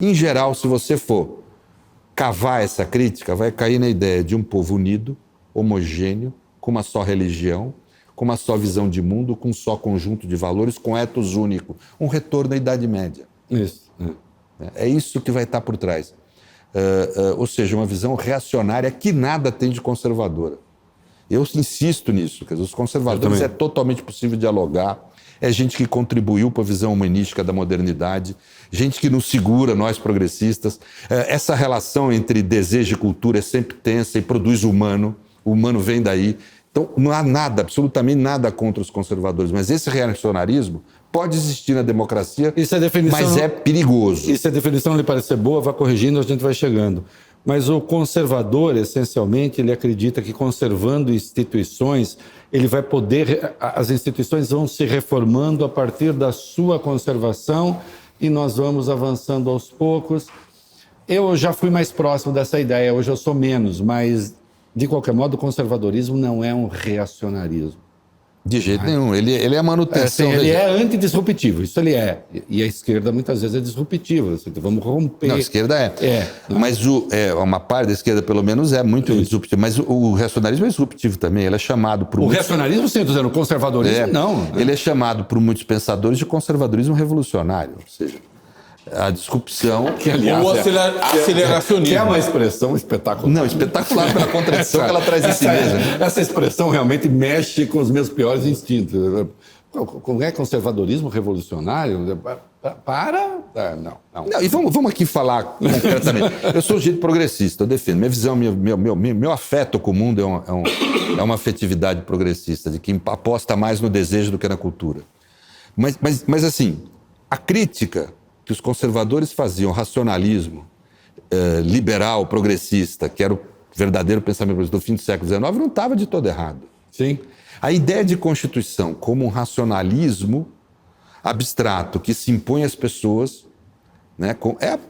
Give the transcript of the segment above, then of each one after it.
Em geral, se você for cavar essa crítica, vai cair na ideia de um povo unido, homogêneo, com uma só religião, com uma só visão de mundo, com um só conjunto de valores, com ethos único. Um retorno à Idade Média. Isso. É isso que vai estar por trás. Ou seja, uma visão reacionária que nada tem de conservadora. Eu insisto nisso. Quer dizer, os conservadores é totalmente possível dialogar. É gente que contribuiu para a visão humanística da modernidade, gente que nos segura, nós progressistas. Essa relação entre desejo e cultura é sempre tensa e produz o humano vem daí. Então, não há nada, absolutamente nada contra os conservadores, mas esse reacionarismo pode existir na democracia, mas é perigoso. E se a definição lhe parecer boa, vá corrigindo, a gente vai chegando. Mas o conservador, essencialmente, ele acredita que conservando instituições, ele vai poder, as instituições vão se reformando a partir da sua conservação e nós vamos avançando aos poucos. Eu já fui mais próximo dessa ideia, hoje eu sou menos, mas, de qualquer modo, o conservadorismo não é um reacionarismo. De jeito nenhum, ele é a manutenção. Ele é antidisruptivo, isso ele é. E a esquerda muitas vezes é disruptiva, vamos romper. Não, a esquerda mas uma parte da esquerda pelo menos é muito disruptiva, mas o reacionarismo é disruptivo também, ele é chamado por muitos... reacionarismo, sim, estou dizendo, o conservadorismo não. Ele é chamado por muitos pensadores de conservadorismo revolucionário, ou seja, a disrupção... Que, aliás, ou aceleracionismo. Que é uma expressão espetacular. Não, espetacular pela contradição que ela traz em si mesma. Essa expressão realmente mexe com os meus piores instintos. Como é conservadorismo revolucionário? Não. E vamos aqui falar concretamente. Eu sou um jeito progressista, eu defendo. Minha visão, meu afeto com o mundo é uma afetividade progressista, de quem aposta mais no desejo do que na cultura. Mas assim, a crítica que os conservadores faziam, racionalismo liberal, progressista, que era o verdadeiro pensamento do fim do século XIX, não estava de todo errado. Sim. A ideia de Constituição como um racionalismo abstrato que se impõe às pessoas, né,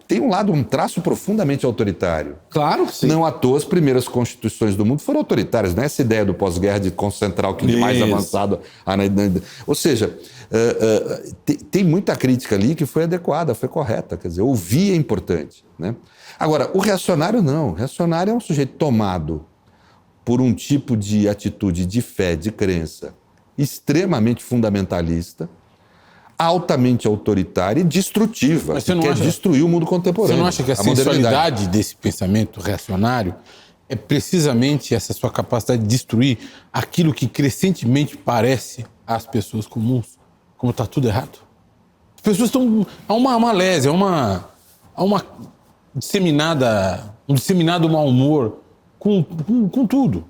tem um traço profundamente autoritário. Claro que sim. Não à toa as primeiras constituições do mundo foram autoritárias, não é essa ideia do pós-guerra de concentrar o que de mais avançado. Ou seja, tem muita crítica ali que foi adequada, foi correta, quer dizer, ouvir é importante, né? Agora, o reacionário não. O reacionário é um sujeito tomado por um tipo de atitude de fé, de crença, extremamente fundamentalista, altamente autoritária e destrutiva, que quer destruir o mundo contemporâneo. Você não acha que a sensualidade desse pensamento reacionário é precisamente essa sua capacidade de destruir aquilo que crescentemente parece às pessoas comuns, como está tudo errado? As pessoas estão... Há uma malésia, há um disseminado mau humor com tudo.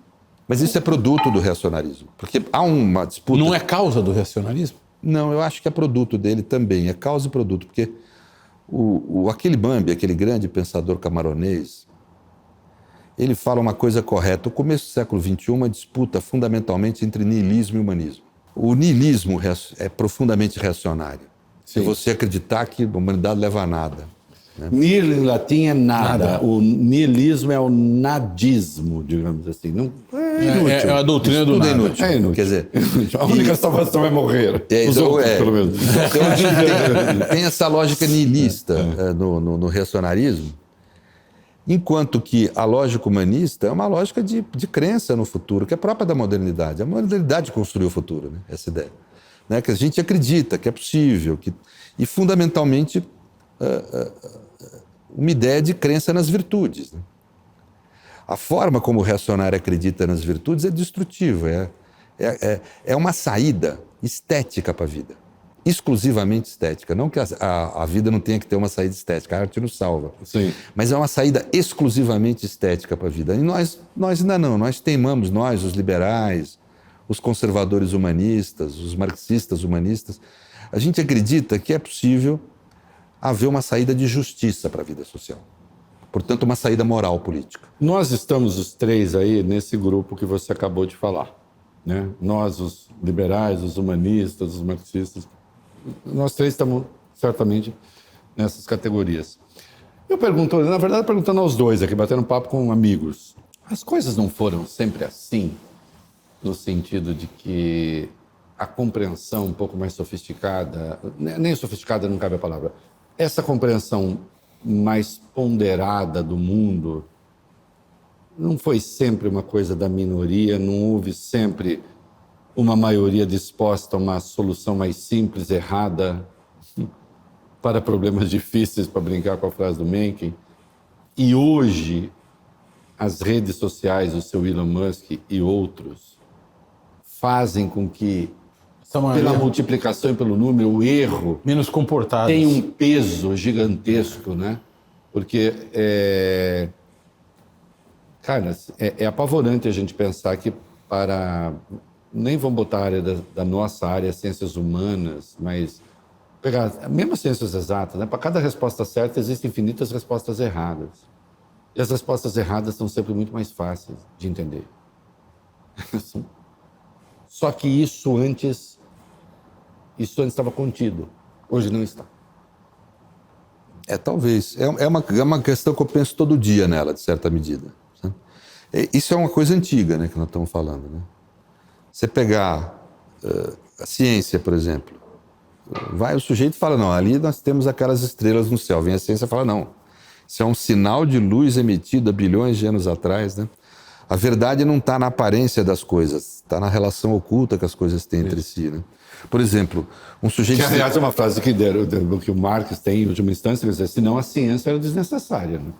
Mas isso é produto do reacionarismo, porque há uma disputa... Não é causa do reacionarismo? Não, eu acho que é produto dele também, é causa e produto, porque aquele Bambi, aquele grande pensador camaronês, ele fala uma coisa correta. O começo do século XXI é uma disputa fundamentalmente entre niilismo e humanismo. O niilismo é profundamente reacionário. Se você acreditar que a humanidade leva a nada. Né? Nihil em latim é nada. O niilismo é o nadismo, digamos assim. Não, é a doutrina do nada. Inútil. É inútil. Quer dizer, a única salvação é morrer. Os outros, pelo menos. Então, tem essa lógica niilista no reacionarismo, enquanto que a lógica humanista é uma lógica de crença no futuro, que é própria da modernidade. A modernidade construiu o futuro, né? Essa ideia. Né? Que a gente acredita que é possível, e fundamentalmente uma ideia de crença nas virtudes. Né? A forma como o reacionário acredita nas virtudes é destrutiva, é uma saída estética para a vida, exclusivamente estética. Não que a vida não tenha que ter uma saída estética, a arte nos salva. Sim. Mas é uma saída exclusivamente estética para a vida. E nós ainda não, nós teimamos, os liberais, os conservadores humanistas, os marxistas humanistas, a gente acredita que é possível haver uma saída de justiça para a vida social. Portanto, uma saída moral política. Nós estamos os três aí nesse grupo que você acabou de falar. Né? Nós, os liberais, os humanistas, os marxistas, nós três estamos certamente nessas categorias. Eu pergunto, na verdade, perguntando aos dois aqui, batendo papo com amigos. As coisas não foram sempre assim, no sentido de que a compreensão um pouco mais sofisticada, nem sofisticada não cabe a palavra, essa compreensão mais ponderada do mundo não foi sempre uma coisa da minoria, não houve sempre uma maioria disposta a uma solução mais simples, errada, para problemas difíceis, para brincar com a frase do Mencken. E hoje, as redes sociais, o seu Elon Musk e outros, fazem com que, pela multiplicação e pelo número, o erro menos comportado tem um peso gigantesco, né? Porque, cara, é apavorante a gente pensar que nem vamos botar a área da nossa área, ciências humanas, mas pegar mesmo as ciências exatas, né? Para cada resposta certa existem infinitas respostas erradas. E as respostas erradas são sempre muito mais fáceis de entender. Só que isso antes estava contido. Hoje não está. Talvez. É uma questão que eu penso todo dia nela, de certa medida. Sabe? Isso é uma coisa antiga, né, que nós estamos falando. Né? Você pegar a ciência, por exemplo, vai o sujeito e fala, não, ali nós temos aquelas estrelas no céu. Vem a ciência e fala, não, isso é um sinal de luz emitido há bilhões de anos atrás. Né? A verdade não está na aparência das coisas, está na relação oculta que as coisas têm entre si. Né? Por exemplo, um sujeito... Que, aliás, é uma frase que o Marx tem, em última instância, quer dizer, senão a ciência era desnecessária. Né?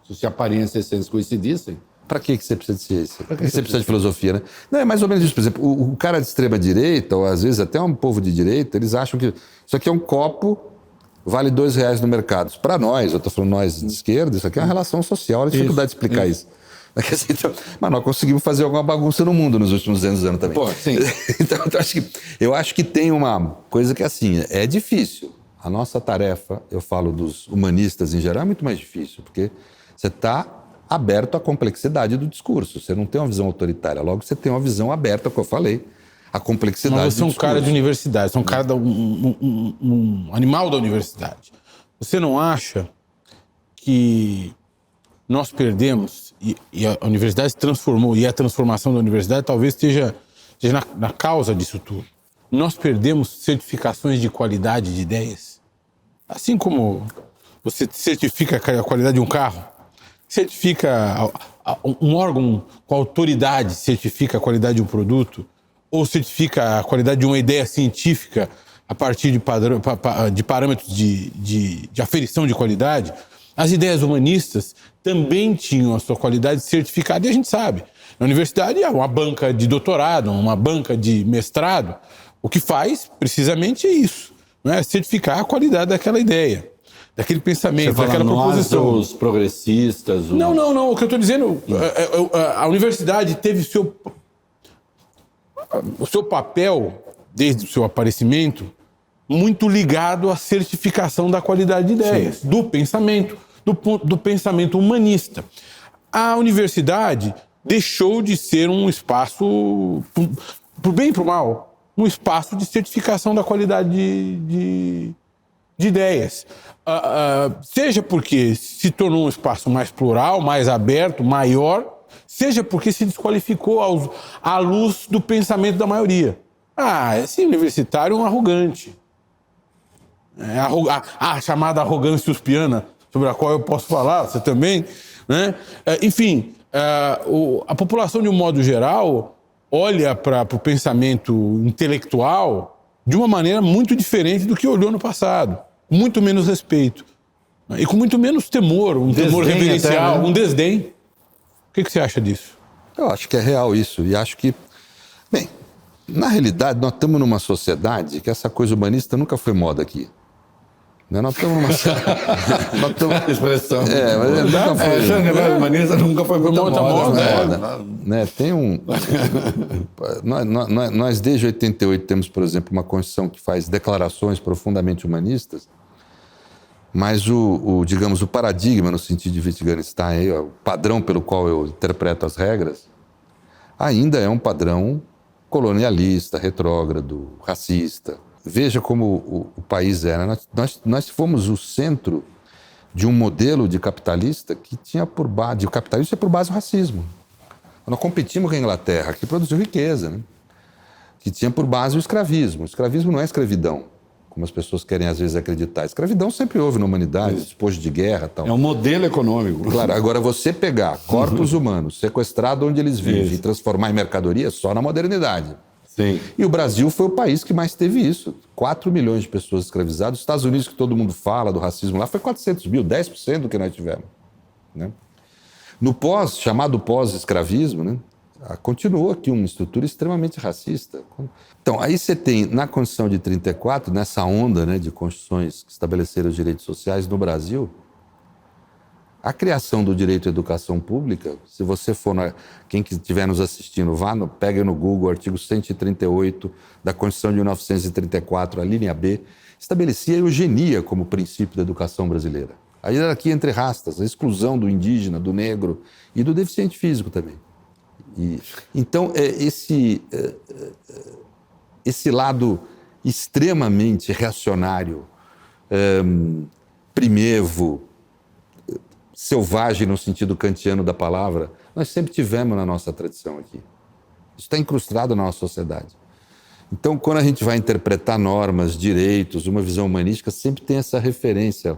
Se aparência e ciência coincidissem... Para que você precisa de ciência? Para que você precisa de filosofia, né? Não, é mais ou menos isso. Por exemplo, o cara de extrema-direita, ou às vezes até um povo de direita, eles acham que isso aqui é um copo, vale R$2 no mercado. Para nós, eu estou falando nós de esquerda, isso aqui é uma relação social, olha a dificuldade de explicar isso. Mas nós conseguimos fazer alguma bagunça no mundo nos últimos 200 anos também. Pô, sim. Então, eu acho que tem uma coisa que é assim, é difícil. A nossa tarefa, eu falo dos humanistas em geral, é muito mais difícil, porque você está aberto à complexidade do discurso. Você não tem uma visão autoritária, logo você tem uma visão aberta, como eu falei, à complexidade do discurso. Mas você é um cara de universidade, você é um cara, um animal da universidade. Você não acha que nós perdemos, e a universidade se transformou, e a transformação da universidade talvez esteja na causa disso tudo. Nós perdemos certificações de qualidade de ideias. Assim como você certifica a qualidade de um carro, certifica um órgão com autoridade, certifica a qualidade de um produto, ou certifica a qualidade de uma ideia científica a partir de parâmetros de aferição de qualidade. As ideias humanistas também tinham a sua qualidade certificada, e a gente sabe. Na universidade há uma banca de doutorado, uma banca de mestrado. O que faz, precisamente, é isso. Não é? Certificar a qualidade daquela ideia, daquele pensamento, daquela proposição. Os progressistas... Não. O que eu estou dizendo, a universidade teve o seu papel, desde o seu aparecimento, muito ligado à certificação da qualidade de ideias, sim, do pensamento, do pensamento humanista. A universidade deixou de ser um espaço, pro bem e pro mal, um espaço de certificação da qualidade de ideias. Seja porque se tornou um espaço mais plural, mais aberto, maior, seja porque se desqualificou à luz do pensamento da maioria. Esse universitário é um arrogante. A chamada arrogância uspiana, sobre a qual eu posso falar, você também, né? Enfim, a população, de um modo geral, olha para o pensamento intelectual de uma maneira muito diferente do que olhou no passado. Muito menos respeito. E com muito menos temor, temor reverencial, até, né? Um desdém. O que você acha disso? Eu acho que é real isso. E acho que, bem, na realidade, nós estamos numa sociedade que essa coisa humanista nunca foi moda aqui. Nós estamos numa... expressão. Mas nunca foi... humanista nunca foi muita moda. Né? Tem nós, desde 88, temos, por exemplo, uma Constituição que faz declarações profundamente humanistas, mas digamos, o paradigma, no sentido de Wittgenstein, o padrão pelo qual eu interpreto as regras, ainda é um padrão colonialista, retrógrado, racista. Veja como o país era. Nós fomos o centro de um modelo de capitalista que tinha por base... O capitalismo tinha por base o racismo. Nós competimos com a Inglaterra, que produziu riqueza, né? Que tinha por base o escravismo. O escravismo não é escravidão. como as pessoas querem às vezes acreditar. Escravidão sempre houve na humanidade, despojo de guerra e tal. É um modelo econômico. Claro, agora você pegar corpos humanos, sequestrado onde eles vivem, e transformar em mercadoria só na modernidade. Sim. E o Brasil foi o país que mais teve isso. 4 milhões de pessoas escravizadas. Os Estados Unidos, que todo mundo fala do racismo lá, foi 400 mil, 10% do que nós tivemos. Né? No chamado pós-escravismo, né, continuou aqui uma estrutura extremamente racista. Então, aí você tem, na Constituição de 34, nessa onda, né, de constituições que estabeleceram os direitos sociais no Brasil, a criação do direito à educação pública, se você for, quem estiver nos assistindo, pegue no Google o artigo 138 da Constituição de 1934, a linha B, estabelecia a eugenia como princípio da educação brasileira. A hierarquia entre raças, a exclusão do indígena, do negro e do deficiente físico também. Então, esse lado extremamente reacionário, primevo, selvagem no sentido kantiano da palavra, nós sempre tivemos na nossa tradição aqui. Isso está incrustado na nossa sociedade. Então, quando a gente vai interpretar normas, direitos, uma visão humanística, sempre tem essa referência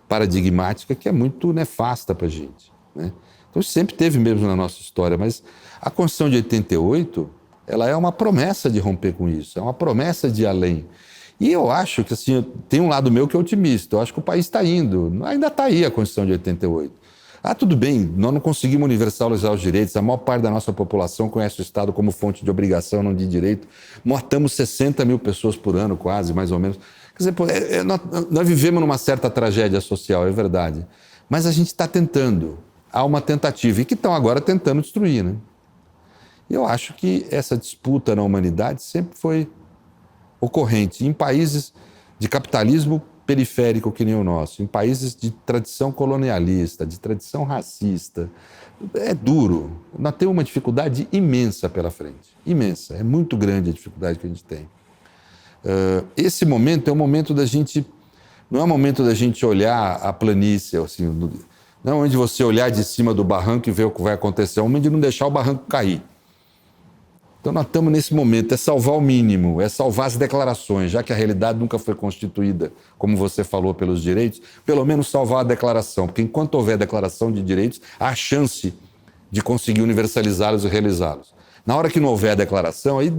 paradigmática que é muito nefasta para a gente, né? Então, isso sempre teve mesmo na nossa história, mas a Constituição de 88, ela é uma promessa de romper com isso, é uma promessa de ir além. E eu acho que, assim, tem um lado meu que é otimista. Eu acho que o país está indo. Ainda está aí a Constituição de 88. Tudo bem, nós não conseguimos universalizar os direitos. A maior parte da nossa população conhece o Estado como fonte de obrigação, não de direito. Matamos 60 mil pessoas por ano, quase, mais ou menos. Quer dizer, nós vivemos numa certa tragédia social, é verdade. Mas a gente está tentando. Há uma tentativa. E que estão agora tentando destruir, né? Eu acho que essa disputa na humanidade sempre foi ocorrente em países de capitalismo periférico que nem o nosso, em países de tradição colonialista, de tradição racista. É duro. Nós temos uma dificuldade imensa pela frente. Imensa. É muito grande a dificuldade que a gente tem. Esse momento é um momento da gente... Não é um momento da gente olhar a planície, assim, não é onde você olhar de cima do barranco e ver o que vai acontecer, é um momento de não deixar o barranco cair. Então nós estamos nesse momento, é salvar o mínimo, é salvar as declarações, já que a realidade nunca foi constituída, como você falou, pelos direitos, pelo menos salvar a declaração, porque enquanto houver declaração de direitos, há chance de conseguir universalizá-los e realizá-los. Na hora que não houver a declaração, aí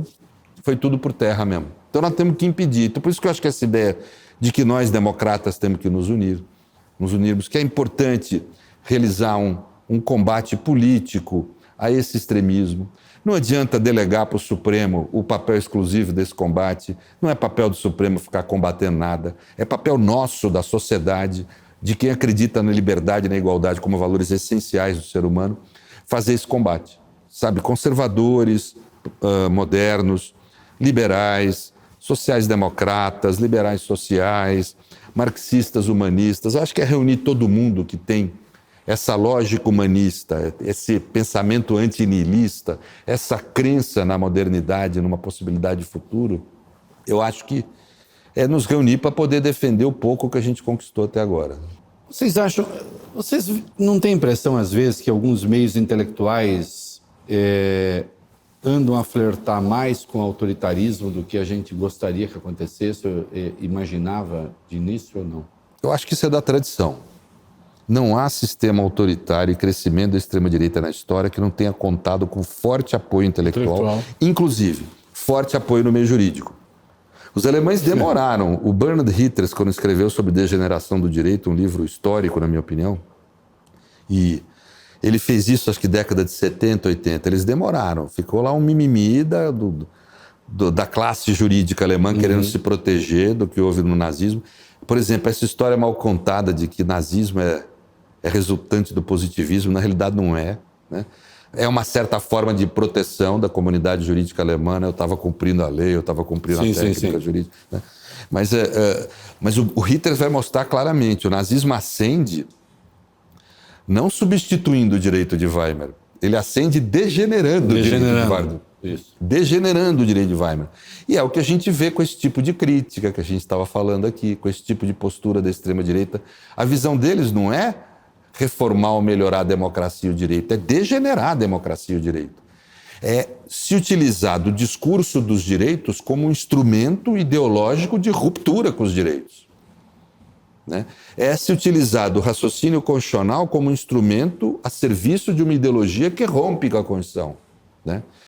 foi tudo por terra mesmo. Então nós temos que impedir. Então, por isso que eu acho que essa ideia de que nós, democratas, temos que nos unirmos, que é importante realizar um combate político a esse extremismo. Não adianta delegar para o Supremo o papel exclusivo desse combate. Não é papel do Supremo ficar combatendo nada. É papel nosso, da sociedade, de quem acredita na liberdade e na igualdade como valores essenciais do ser humano, fazer esse combate. Sabe, conservadores, modernos, liberais, sociais-democratas, liberais sociais, marxistas humanistas. Acho que é reunir todo mundo que tem essa lógica humanista, esse pensamento antinihilista, essa crença na modernidade, numa possibilidade de futuro. Eu acho que é nos reunir para poder defender o pouco que a gente conquistou até agora. Vocês não têm impressão, às vezes, que alguns meios intelectuais andam a flertar mais com o autoritarismo do que a gente gostaria que acontecesse, imaginava de início ou não? Eu acho que isso é da tradição. Não há sistema autoritário e crescimento da extrema-direita na história que não tenha contado com forte apoio intelectual, inclusive forte apoio no meio jurídico. Os alemães demoraram. O Bernhard Hitters, quando escreveu sobre degeneração do direito, um livro histórico, na minha opinião, e ele fez isso, acho que década de 70, 80, eles demoraram. Ficou lá um mimimi da classe jurídica alemã querendo se proteger do que houve no nazismo. Por exemplo, essa história mal contada de que nazismo é resultante do positivismo, na realidade não é, né? É uma certa forma de proteção da comunidade jurídica alemã, né? Eu estava cumprindo a lei, eu estava cumprindo a técnica jurídica. Né? Mas o Hitler vai mostrar claramente, o nazismo ascende não substituindo o direito de Weimar, ele ascende degenerando o direito de Weimar. Isso. Degenerando o direito de Weimar. E é o que a gente vê com esse tipo de crítica que a gente estava falando aqui, com esse tipo de postura da extrema-direita. A visão deles não é reformar ou melhorar a democracia e o direito, é degenerar a democracia e o direito. É se utilizar do discurso dos direitos como um instrumento ideológico de ruptura com os direitos. Né? É se utilizar do raciocínio constitucional como um instrumento a serviço de uma ideologia que rompe com a Constituição. Né?